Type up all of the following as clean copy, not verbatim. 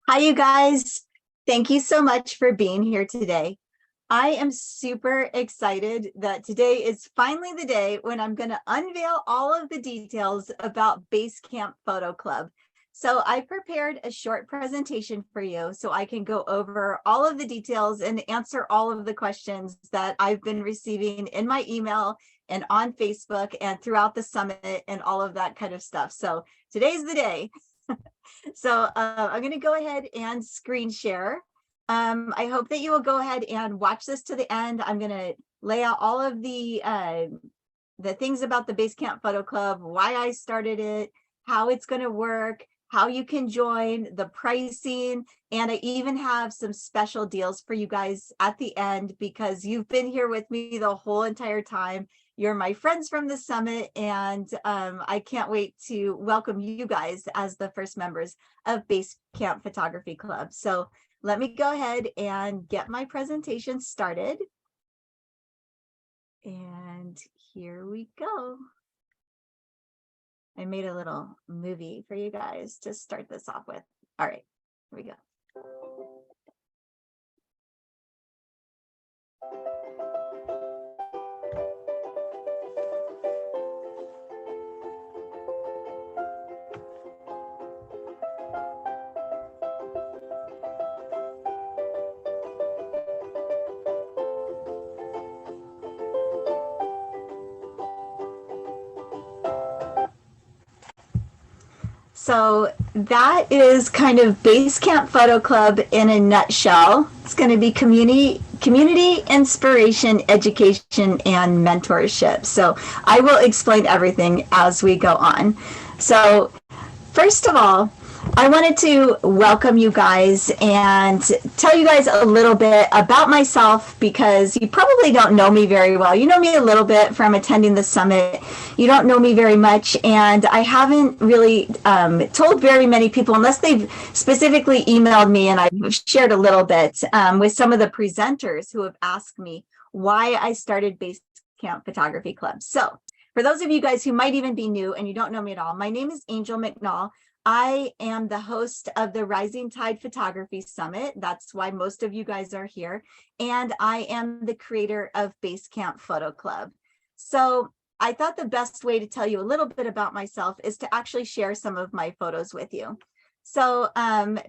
Hi, you guys. Thank you so much for being here today. I am super excited that today is finally the day when I'm going to unveil all of the details about Basecamp Photo Club. So I prepared a short presentation for you so I can go over all of the details and answer all of the questions that I've been receiving in my email and on Facebook and throughout the summit and all of that kind of stuff. So today's the day. So I'm going to go ahead and screen share. I hope that you will go ahead and watch this to the end. I'm going to lay out all of the things about the Basecamp Photo Club, why I started it, how it's going to work, how you can join, the pricing, and I even have some special deals for you guys at the end because you've been here with me the whole entire time. You're my friends from the summit, and I can't wait to welcome you guys as the first members of Basecamp Photography Club. So let me go ahead and get my presentation started. And here we go. I made a little movie for you guys to start this off with. All right, here we go. So that is kind of Basecamp Photo Club in a nutshell. It's going to be community inspiration, education, and mentorship. So I will explain everything as we go on. So first of all, I wanted to welcome you guys and tell you guys a little bit about myself because you probably don't know me very well. You know me a little bit from attending the summit. You don't know me very much, and I haven't really told very many people unless they've specifically emailed me, and I've shared a little bit with some of the presenters who have asked me why I started Basecamp Photography Club. So for those of you guys who might even be new and you don't know me at all, my name is Angel McNall. I am the host of the Rising Tide Photography Summit. That's why most of you guys are here. And I am the creator of Basecamp Photo Club. So I thought the best way to tell you a little bit about myself is to actually share some of my photos with you. So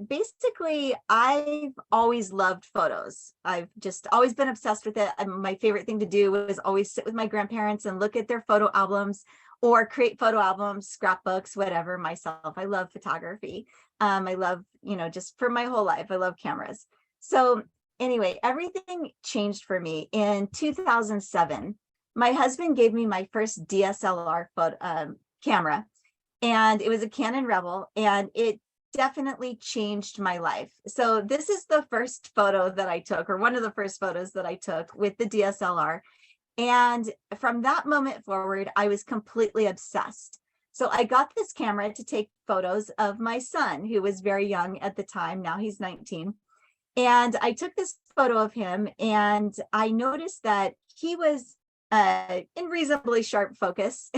basically, I've always loved photos. I've just always been obsessed with it. My favorite thing to do was always sit with my grandparents and look at their photo albums or create photo albums, scrapbooks, whatever myself. I love photography. I love, just for my whole life, I love cameras. So anyway, everything changed for me in 2007. My husband gave me my first DSLR photo camera, and it was a Canon Rebel, and it definitely changed my life. So this is the first photo that I took, or one of the first photos that I took with the DSLR. And from that moment forward, I was completely obsessed. So I got this camera to take photos of my son, who was very young at the time. Now he's 19. And I took this photo of him, and I noticed that he was in reasonably sharp focus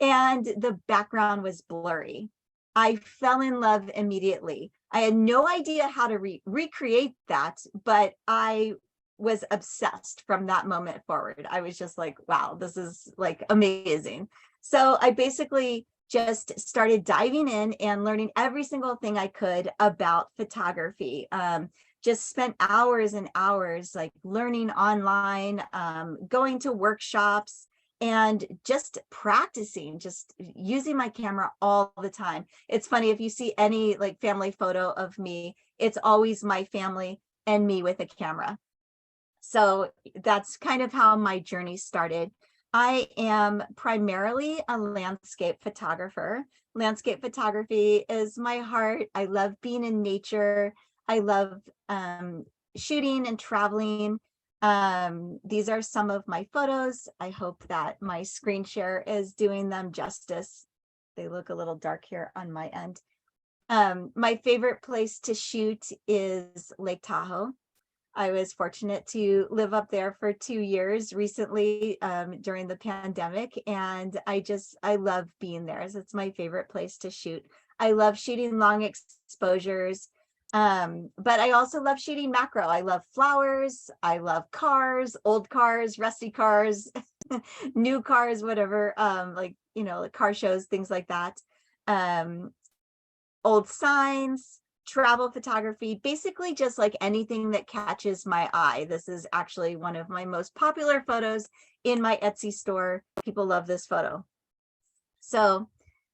and the background was blurry. I fell in love immediately. I had no idea how to recreate that, but I was obsessed from that moment forward. I was just like, wow, this is like amazing. So I basically just started diving in and learning every single thing I could about photography. Just spent hours and hours like learning online, going to workshops, and just practicing, just using my camera all the time. It's funny, if you see any like family photo of me, it's always my family and me with a camera. So that's kind of how my journey started. I am primarily a landscape photographer. Landscape photography is my heart. I love being in nature. I love shooting and traveling. These are some of my photos. I hope that my screen share is doing them justice. They look a little dark here on my end. My favorite place to shoot is Lake Tahoe. I was fortunate to live up there for 2 years recently during the pandemic, and I love being there. So it's my favorite place to shoot. I love shooting long exposures. But I also love shooting macro. I love flowers. I love cars, old cars, rusty cars, new cars, whatever. Like, like car shows, things like that. Um, Old signs, travel photography, basically just like anything that catches my eye. This is actually one of my most popular photos in my Etsy store. People love this photo. So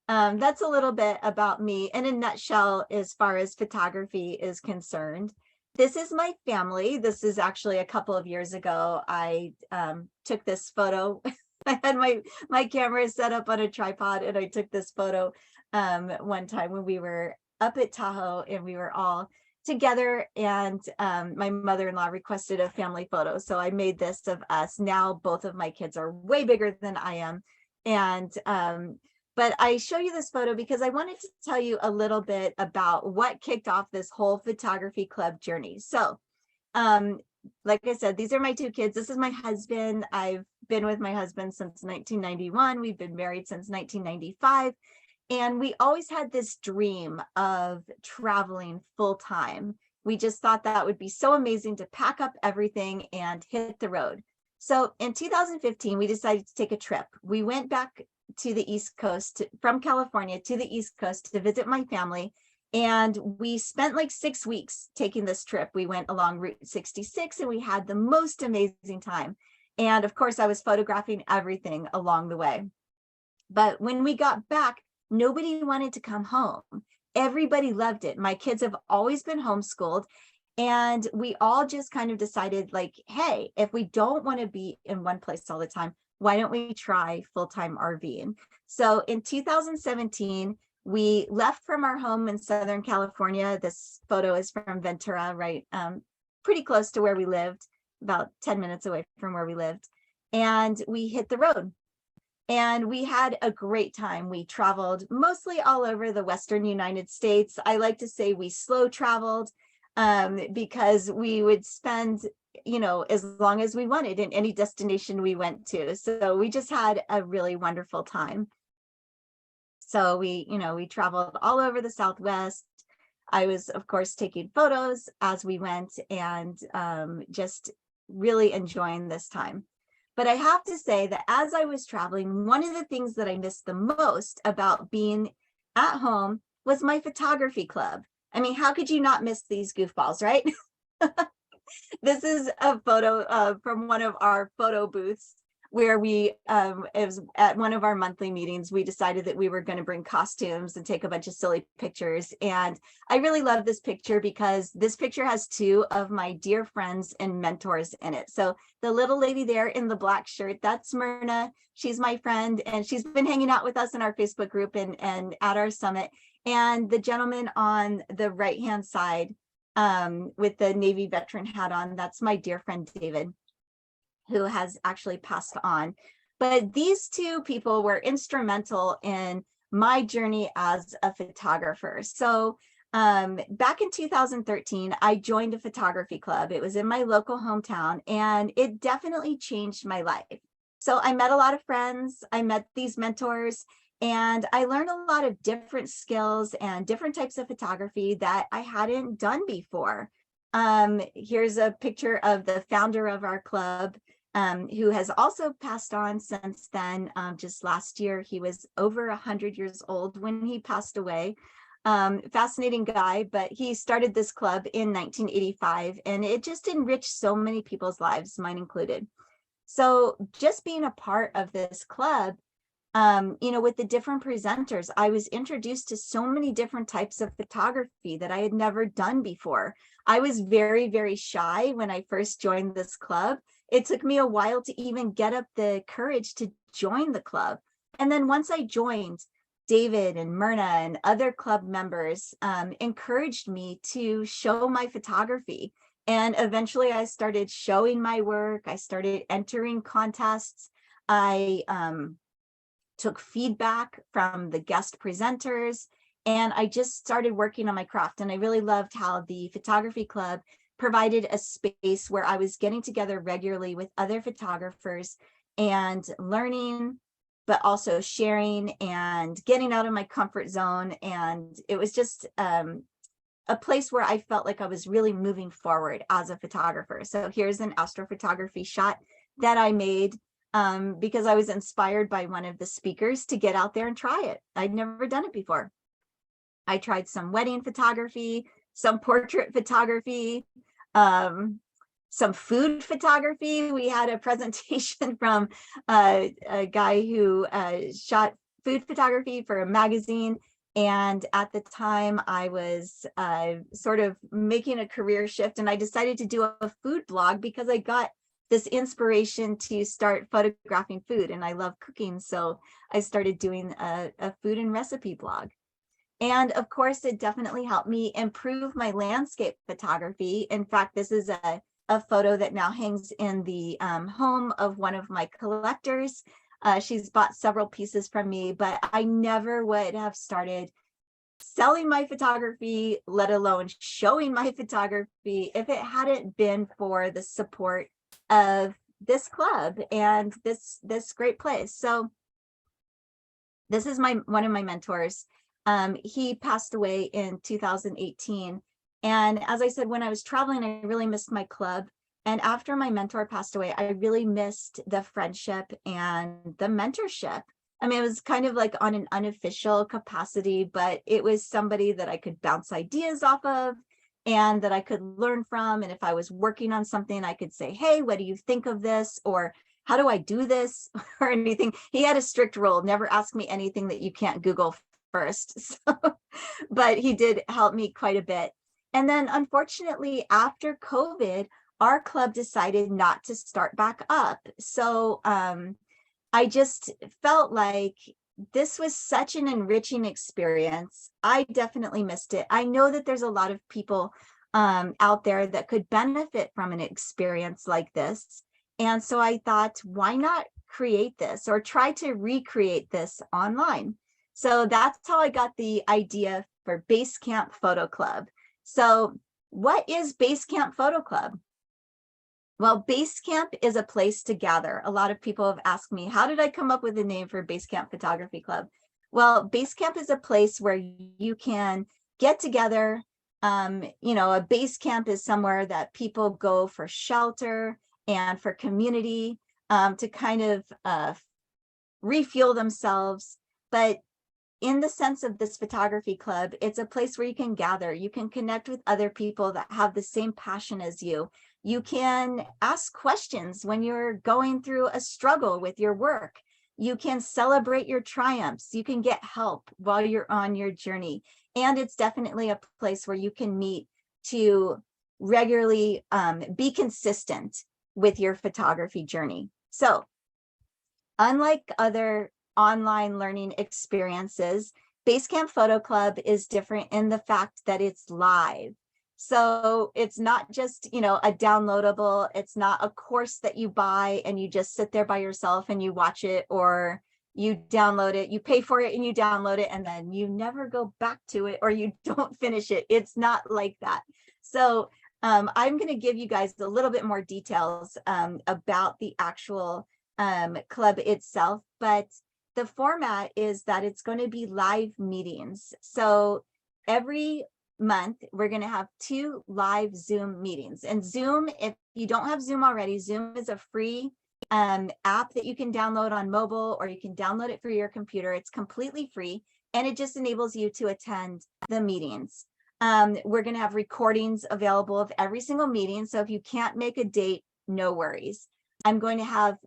that's a little bit about me in a nutshell as far as photography is concerned. This is my family. This is actually a couple of years ago. I took this photo. I had my camera set up on a tripod, and I took this photo one time when we were up at Tahoe and we were all together, and my mother-in-law requested a family photo. So I made this of us. Now both of my kids are way bigger than I am. And but I show you this photo because I wanted to tell you a little bit about what kicked off this whole photography club journey. So, like I said, these are my two kids. This is my husband. I've been with my husband since 1991. We've been married since 1995. And we always had this dream of traveling full time. We just thought that would be so amazing to pack up everything and hit the road. So in 2015, we decided to take a trip. We went back to the East Coast, from California to the East Coast to visit my family. And we spent like 6 weeks taking this trip. We went along Route 66 and we had the most amazing time. And of course, I was photographing everything along the way. But when we got back, nobody wanted to come home. Everybody loved it. My kids have always been homeschooled. And we all just kind of decided, like, hey, if we don't want to be in one place all the time, why don't we try full-time RVing? So in 2017, we left from our home in Southern California. This photo is from Ventura, right? Pretty close to where we lived, about 10 minutes away from where we lived. And we hit the road. And we had a great time. We traveled mostly all over the Western United States. I like to say we slow traveled because we would spend as long as we wanted in any destination we went to. So we just had a really wonderful time. So we traveled all over the Southwest. I was, of course, taking photos as we went and just really enjoying this time. But I have to say that as I was traveling, one of the things that I missed the most about being at home was my photography club. I mean, how could you not miss these goofballs, right? This is a photo from one of our photo booths where it was at one of our monthly meetings. We decided that we were going to bring costumes and take a bunch of silly pictures. And I really love this picture because this picture has two of my dear friends and mentors in it. So the little lady there in the black shirt, that's Myrna. She's my friend, and she's been hanging out with us in our Facebook group and at our summit. And the gentleman on the right-hand side with the Navy veteran hat on, that's my dear friend David, who has actually passed on. But these two people were instrumental in my journey as a photographer. So back in 2013, I joined a photography club. It was in my local hometown, and it definitely changed my life. So I met a lot of friends, I met these mentors, and I learned a lot of different skills and different types of photography that I hadn't done before. Here's a picture of the founder of our club, who has also passed on since then. Just last year, he was over 100 years old when he passed away. Fascinating guy, but he started this club in 1985, and it just enriched so many people's lives, mine included. So just being a part of this club, with the different presenters, I was introduced to so many different types of photography that I had never done before. I was very, very shy when I first joined this club. It took me a while to even get up the courage to join the club. And then once I joined, David and Myrna and other club members encouraged me to show my photography. And eventually I started showing my work. I started entering contests. I took feedback from the guest presenters, and I just started working on my craft. And I really loved how the photography club provided a space where I was getting together regularly with other photographers and learning, but also sharing and getting out of my comfort zone. And it was just a a place where I felt like I was really moving forward as a photographer. So here's an astrophotography shot that I made because I was inspired by one of the speakers to get out there and try it. I'd never done it before. I tried some wedding photography, some portrait photography, some food photography. We had a presentation from a guy who shot food photography for a magazine. And at the time I was sort of making a career shift, and I decided to do a food blog because I got this inspiration to start photographing food, and I love cooking. So I started doing a food and recipe blog. And of course, it definitely helped me improve my landscape photography. In fact, this is a photo that now hangs in the home of one of my collectors. She's bought several pieces from me, but I never would have started selling my photography, let alone showing my photography, if it hadn't been for the support of this club and this great place. So this is one of my mentors. He passed away in 2018. And as I said, when I was traveling, I really missed my club. And after my mentor passed away, I really missed the friendship and the mentorship. I mean, it was kind of like on an unofficial capacity, but it was somebody that I could bounce ideas off of and that I could learn from. And if I was working on something, I could say, hey, what do you think of this? Or how do I do this? Or anything. He had a strict rule, never ask me anything that you can't Google first. So, but he did help me quite a bit. And then unfortunately, after COVID, our club decided not to start back up. So I just felt like this was such an enriching experience. I definitely missed it. I know that there's a lot of people out there that could benefit from an experience like this. And so I thought, why not create this or try to recreate this online? So that's how I got the idea for Basecamp Photo Club. So what is Basecamp Photo Club? Well, Basecamp is a place to gather. A lot of people have asked me, how did I come up with a name for Basecamp Photography Club? Well, Basecamp is a place where you can get together. A base camp is somewhere that people go for shelter and for community, to kind of refuel themselves. But in the sense of this photography club, it's a place where you can gather, you can connect with other people that have the same passion as you. You can ask questions when you're going through a struggle with your work. You can celebrate your triumphs. You can get help while you're on your journey. And it's definitely a place where you can meet to regularly be consistent with your photography journey. So unlike other online learning experiences, Basecamp Photo Club is different in the fact that it's live. So it's not just, a downloadable, it's not a course that you buy and you just sit there by yourself and you watch it, or you download it, you pay for it and you download it, and then you never go back to it or you don't finish it. It's not like that. So I'm going to give you guys a little bit more details about the actual club itself, but the format is that it's going to be live meetings. So every month, we're going to have 2 live Zoom meetings. And Zoom, if you don't have Zoom already, Zoom is a free app that you can download on mobile, or you can download it through your computer. It's completely free, and it just enables you to attend the meetings. We're going to have recordings available of every single meeting. So if you can't make a date, no worries. I'm going to have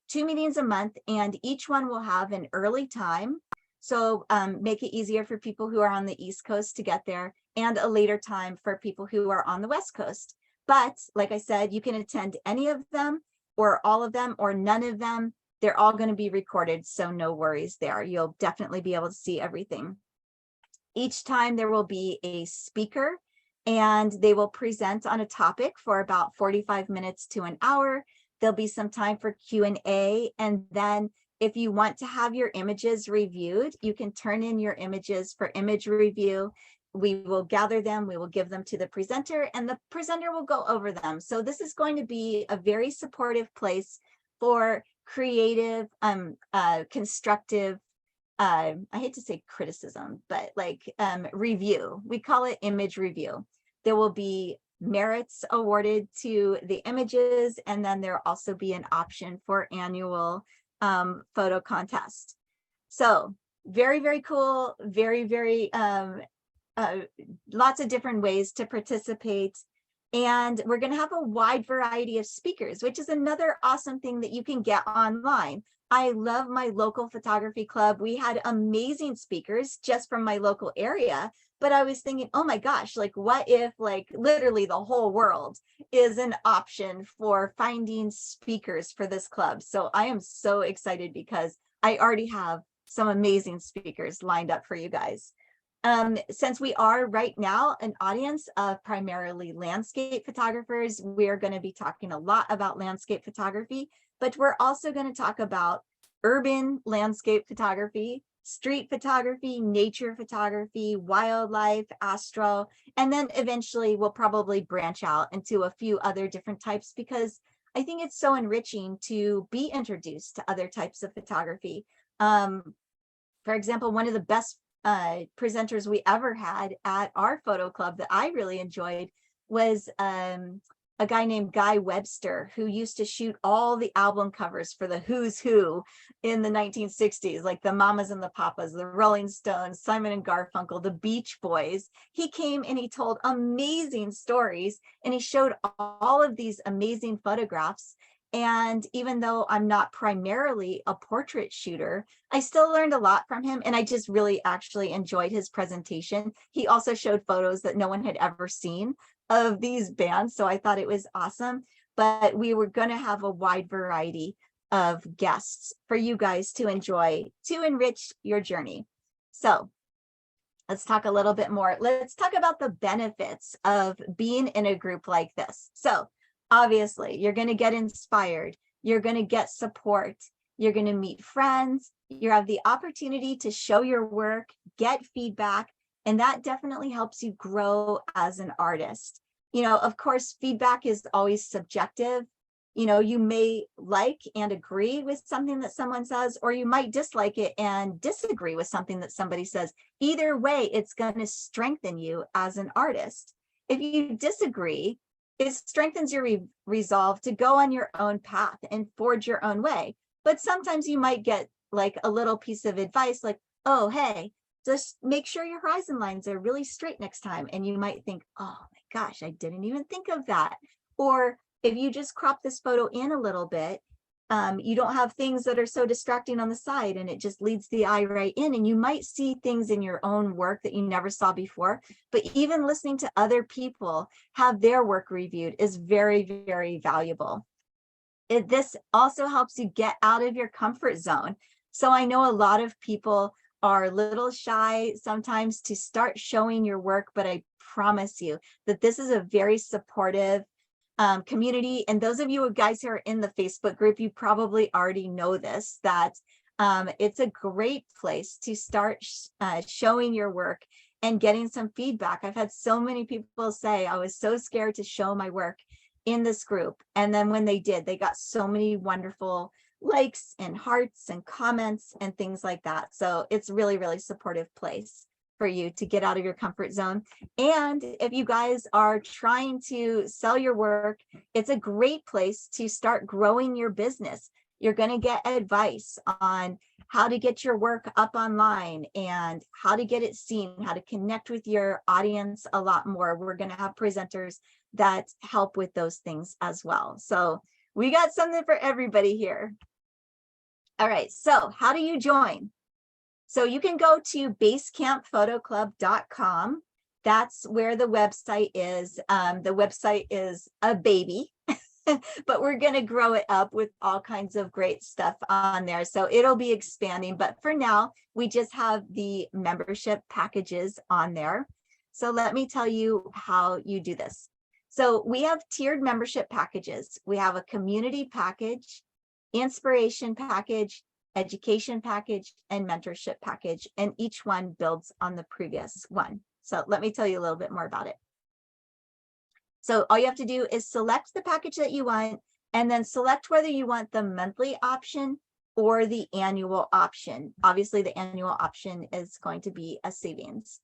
2 meetings a month, and each one will have an early time. So make it easier for people who are on the East Coast to get there, and a later time for people who are on the West Coast. But like I said, you can attend any of them or all of them or none of them. They're all going to be recorded, so no worries there. You'll definitely be able to see everything. Each time there will be a speaker, and they will present on a topic for about 45 minutes to an hour. There'll be some time for Q&A, and then if you want to have your images reviewed, you can turn in your images for image review. We will gather them, we will give them to the presenter, and the presenter will go over them. So this is going to be a very supportive place for creative, constructive I hate to say criticism, but like review. We call it image review. There will be merits awarded to the images, and then there'll also be an option for annual photo contest. So very, very cool, very, very lots of different ways to participate. And we're going to have a wide variety of speakers, which is another awesome thing that you can get online. I love my local photography club. We had amazing speakers just from my local area, but I was thinking, oh my gosh, like what if like literally the whole world is an option for finding speakers for this club? So I am so excited because I already have some amazing speakers lined up for you guys. Since we are right now an audience of primarily landscape photographers, we're going to be talking a lot about landscape photography, but we're also going to talk about urban landscape photography, street photography, nature photography, wildlife, astro, and then eventually we'll probably branch out into a few other different types because I think it's so enriching to be introduced to other types of photography. For example, one of the best presenters we ever had at our photo club that I really enjoyed was a guy named Guy Webster, who used to shoot all the album covers for the Who's Who in the 1960s, like the Mamas and the Papas, the Rolling Stones, Simon and Garfunkel, the Beach Boys. He came and he told amazing stories and he showed all of these amazing photographs. And even though I'm not primarily a portrait shooter, I still learned a lot from him. And I just really actually enjoyed his presentation. He also showed photos that no one had ever seen of these bands. So I thought it was awesome. But we were going to have a wide variety of guests for you guys to enjoy to enrich your journey. So let's talk a little bit more. Let's talk about the benefits of being in a group like this. So obviously, you're going to get inspired. You're going to get support. You're going to meet friends. You have the opportunity to show your work, get feedback, and that definitely helps you grow as an artist. You know, of course, feedback is always subjective. You know, you may like and agree with something that someone says, or you might dislike it and disagree with something that somebody says. Either way, it's going to strengthen you as an artist. If you disagree, it strengthens your resolve to go on your own path and forge your own way. But sometimes you might get like a little piece of advice like, oh, hey, just make sure your horizon lines are really straight next time. And you might think, oh my gosh, I didn't even think of that. Or if you just crop this photo in a little bit, you don't have things that are so distracting on the side and it just leads the eye right in, and you might see things in your own work that you never saw before. But even listening to other people have their work reviewed is very, very valuable. This also helps you get out of your comfort zone. So I know a lot of people are a little shy sometimes to start showing your work, but I promise you that this is a very supportive community. And those of you guys who are in the Facebook group, you probably already know this, that it's a great place to start showing your work and getting some feedback. I've had so many people say, I was so scared to show my work in this group. And then when they did, they got so many wonderful likes and hearts and comments and things like that. So it's really, really supportive place for you to get out of your comfort zone. And if you guys are trying to sell your work, it's a great place to start growing your business. You're going to get advice on how to get your work up online and how to get it seen, how to connect with your audience a lot more. We're going to have presenters that help with those things as well. So we got something for everybody here. All right, so how do you join? So you can go to basecampphotoclub.com. That's where the website is. The website is a baby, but we're going to grow it up with all kinds of great stuff on there. So it'll be expanding. But for now, we just have the membership packages on there. So let me tell you how you do this. So we have tiered membership packages. We have a community package, inspiration package, education package, and mentorship package, and each one builds on the previous one. So let me tell you a little bit more about it. So all you have to do is select the package that you want, and then select whether you want the monthly option or the annual option. Obviously, the annual option is going to be a savings.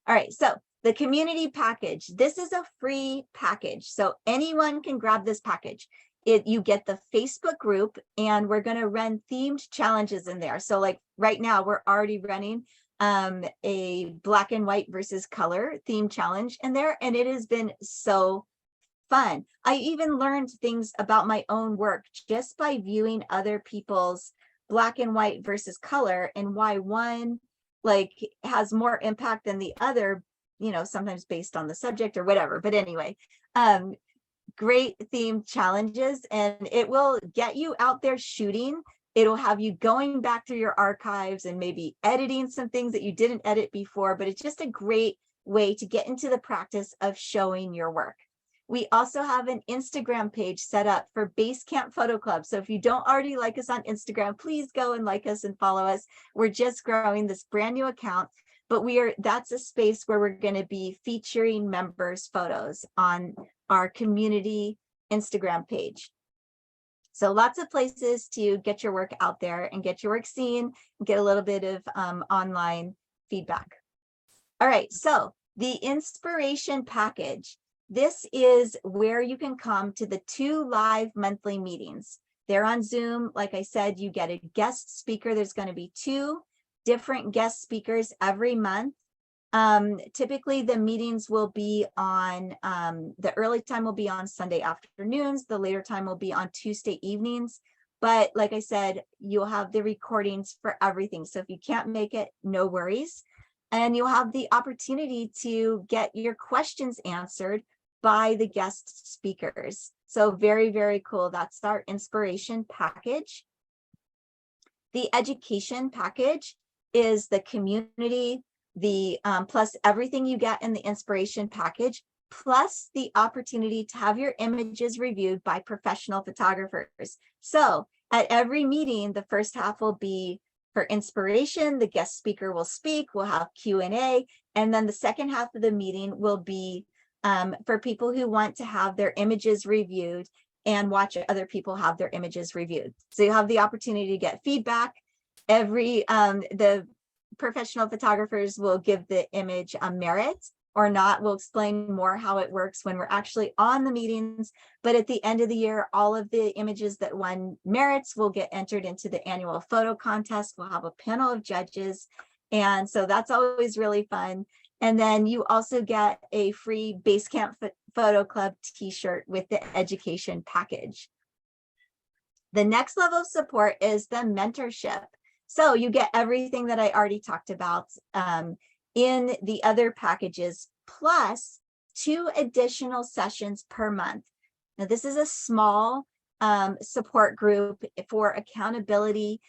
All right, so the community package. This is a free package, so anyone can grab this package. You get the Facebook group, and we're going to run themed challenges in there. So like right now, we're already running a black and white versus color theme challenge in there, and it has been so fun. I even learned things about my own work just by viewing other people's black and white versus color, and why one like has more impact than the other, you know, sometimes based on the subject or whatever. But anyway, great themed challenges, and it will get you out there shooting. It'll have you going back through your archives and maybe editing some things that you didn't edit before, but it's just a great way to get into the practice of showing your work. We also have an Instagram page set up for Basecamp Photo Club. So if you don't already like us on Instagram, please go and like us and follow us. We're just growing this brand new account, but that's a space where we're going to be featuring members' photos on our community Instagram page. So lots of places to get your work out there and get your work seen, and get a little bit of online feedback. All right, so the inspiration package. This is where you can come to the 2 live monthly meetings. They're on Zoom. Like I said, you get a guest speaker. There's going to be 2 different guest speakers every month. Typically the meetings will be on, the early time will be on Sunday afternoons. The later time will be on Tuesday evenings. But like I said, you'll have the recordings for everything. So if you can't make it, no worries. And you'll have the opportunity to get your questions answered by the guest speakers. So very, very cool. That's our inspiration package. The education package is the community, the plus everything you get in the inspiration package, plus the opportunity to have your images reviewed by professional photographers. So at every meeting, the first half will be for inspiration, the guest speaker will speak, we'll have Q&A, and then the second half of the meeting will be for people who want to have their images reviewed and watch other people have their images reviewed. So you have the opportunity to get feedback. The professional photographers will give the image a merit or not. We'll explain more how it works when we're actually on the meetings. But at the end of the year, all of the images that won merits will get entered into the annual photo contest. We'll have a panel of judges. And so that's always really fun. And then you also get a free Basecamp Photo Club t-shirt with the education package. The next level of support is the mentorship. So you get everything that I already talked about in the other packages, plus 2 additional sessions per month. Now, this is a small support group for accountability.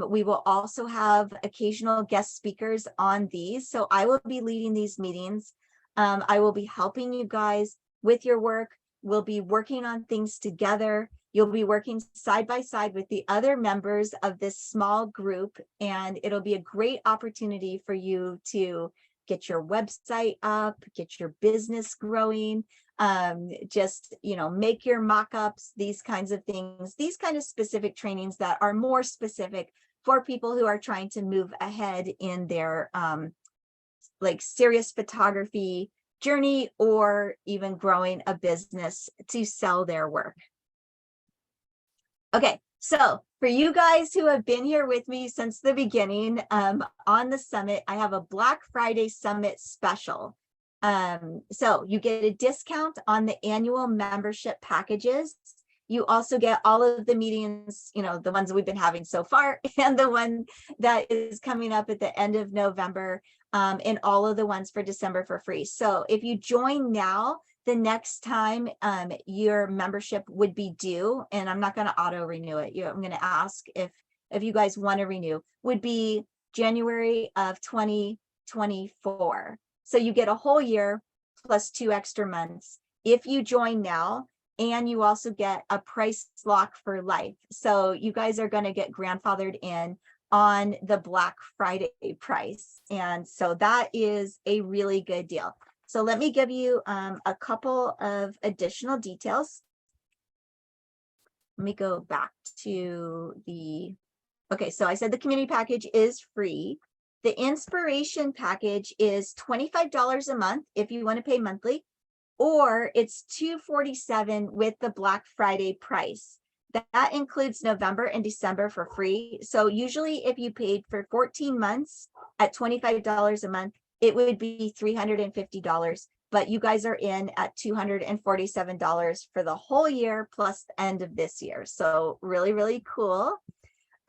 We will also have occasional guest speakers on these. So I will be leading these meetings. I will be helping you guys with your work. We'll be working on things together. You'll be working side by side with the other members of this small group, and it'll be a great opportunity for you to get your website up, get your business growing, just, you know, make your mock-ups, these kinds of things, these kind of specific trainings that are more specific for people who are trying to move ahead in their like serious photography journey, or even growing a business to sell their work. Okay, so for you guys who have been here with me since the beginning on the summit, I have a Black Friday Summit special. So you get a discount on the annual membership packages. You also get all of the meetings, you know, the ones that we've been having so far, and the one that is coming up at the end of November, and all of the ones for December for free. So if you join now, the next time your membership would be due, and I'm not going to auto renew it. I'm going to ask if you guys want to renew, would be January of 2024. So you get a whole year plus 2 extra months if you join now, and you also get a price lock for life. So you guys are going to get grandfathered in on the Black Friday price. And so that is a really good deal. So let me give you a couple of additional details. Let me go back to the Okay, so I said the community package is free. The inspiration package is $25 a month if you want to pay monthly, or it's $247 with the Black Friday price. That includes November and December for free. So usually if you paid for 14 months at $25 a month, it would be $350. But you guys are in at $247 for the whole year plus the end of this year. So really, really cool.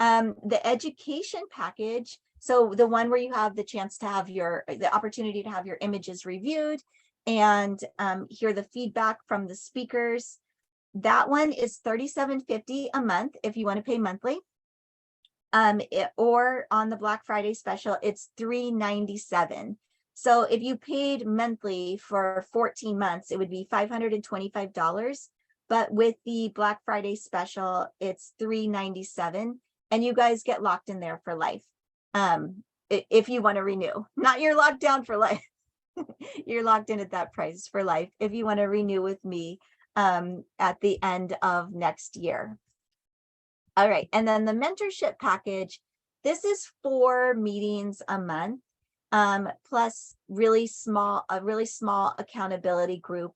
The education package, so the one where you have the chance to have the opportunity to have your images reviewed and hear the feedback from the speakers. That one is $37.50 a month if you want to pay monthly. Or on the Black Friday special, it's $397. So if you paid monthly for 14 months, it would be $525. But with the Black Friday special, it's $397. And you guys get locked in there for life. If you want to renew, not you're locked down for life. You're locked in at that price for life if you want to renew with me at the end of next year. All right, and then the mentorship package, this is 4 meetings a month, plus a really small accountability group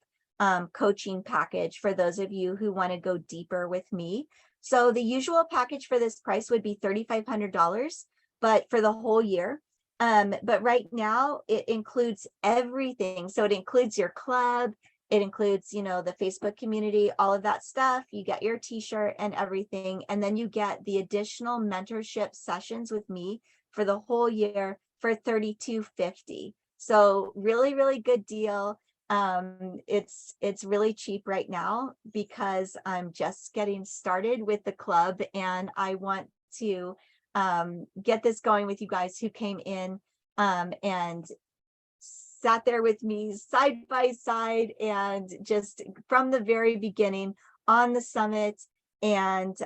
coaching package for those of you who want to go deeper with me. So the usual package for this price would be $3,500, but for the whole year. But right now it includes everything. So it includes your club, it includes, the Facebook community, all of that stuff. You get your t-shirt and everything. And then you get the additional mentorship sessions with me for the whole year for $32.50. So really, really good deal. It's really cheap right now because I'm just getting started with the club and I want to get this going with you guys who came in and sat there with me side by side and just from the very beginning on the summit. And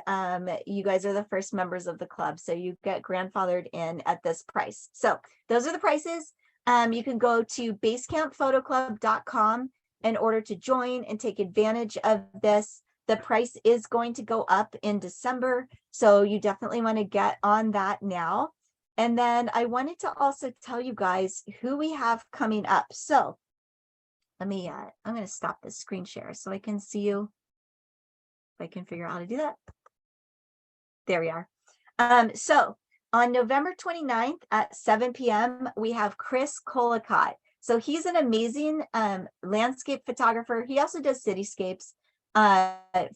you guys are the first members of the club. So you get grandfathered in at this price. So those are the prices. You can go to basecampphotoclub.com in order to join and take advantage of this. The price is going to go up in December. So you definitely want to get on that now. And then I wanted to also tell you guys who we have coming up. So let me, I'm going to stop the screen share so I can see you. If I can figure out how to do that. There we are. So on November 29th at 7 p.m., we have Chris Colacott. So he's an amazing landscape photographer. He also does cityscapes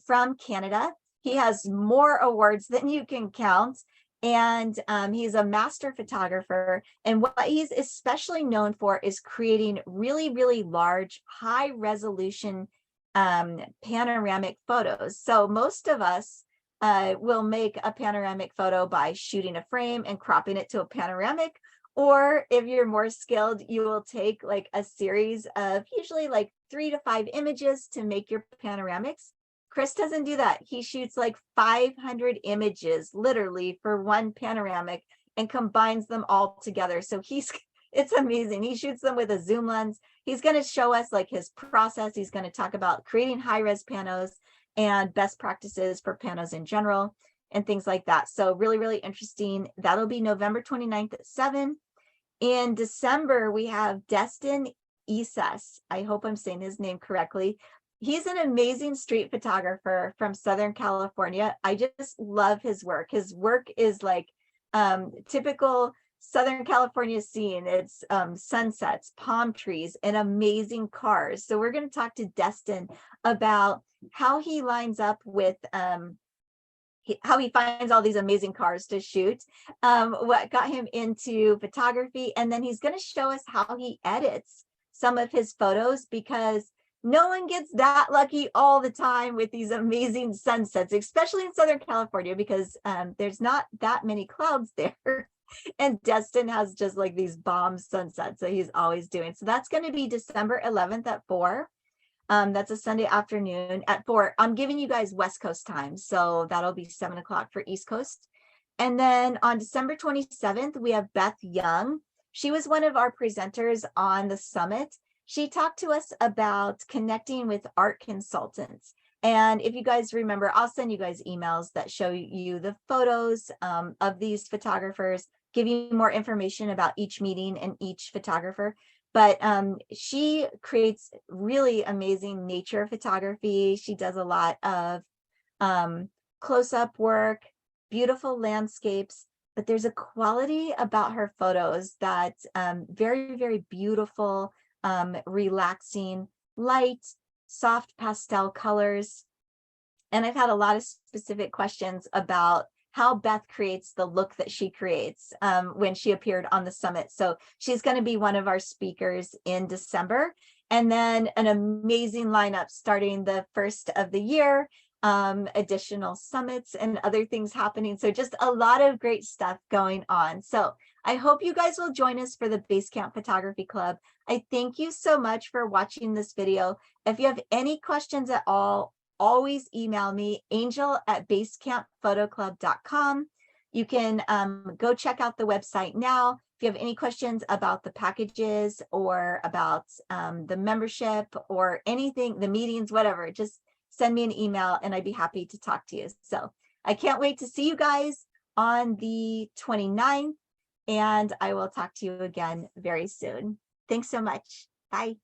from Canada. He has more awards than you can count. And he's a master photographer. And what he's especially known for is creating really, really large, high resolution panoramic photos. So most of us will make a panoramic photo by shooting a frame and cropping it to a panoramic. Or if you're more skilled, you will take like a series of usually like 3 to 5 images to make your panoramics. Chris doesn't do that. He shoots like 500 images literally for one panoramic and combines them all together. So it's amazing. He shoots them with a zoom lens. He's going to show us like his process. He's going to talk about creating high-res panos and best practices for panos in general and things like that. So really, really interesting. That'll be November 29th at 7. In December, we have Destin Isas. I hope I'm saying his name correctly. He's an amazing street photographer from Southern California. I just love his work. His work is like typical Southern California scene. It's sunsets, palm trees, and amazing cars. So we're going to talk to Destin about how he lines up with how he finds all these amazing cars to shoot, what got him into photography, and then he's going to show us how he edits some of his photos, because no one gets that lucky all the time with these amazing sunsets, especially in Southern California, because there's not that many clouds there. And Destin has just like these bomb sunsets that he's always doing. So that's going to be December 11th at 4. That's a Sunday afternoon at 4. I'm giving you guys West Coast time, so that'll be 7 o'clock for East Coast. And then on December 27th, we have Beth Young. She was one of our presenters on the summit. She talked to us about connecting with art consultants And if you guys remember, I'll send you guys emails that show you the photos of these photographers, give you more information about each meeting and each photographer. But she creates really amazing nature photography. She does a lot of close-up work, beautiful landscapes, but there's a quality about her photos that very, very beautiful, relaxing, light, soft pastel colors. And I've had a lot of specific questions about how Beth creates the look that she creates when she appeared on the summit. So she's going to be one of our speakers in December. And then an amazing lineup starting the first of the year, additional summits and other things happening. So just a lot of great stuff going on. So I hope you guys will join us for the Basecamp Photography Club. I thank you so much for watching this video. If you have any questions at all, always email me, angel@basecampphotoclub.com. You can go check out the website now. If you have any questions about the packages or about the membership or anything, the meetings, whatever, just send me an email and I'd be happy to talk to you. So I can't wait to see you guys on the 29th, and I will talk to you again very soon. Thanks so much. Bye.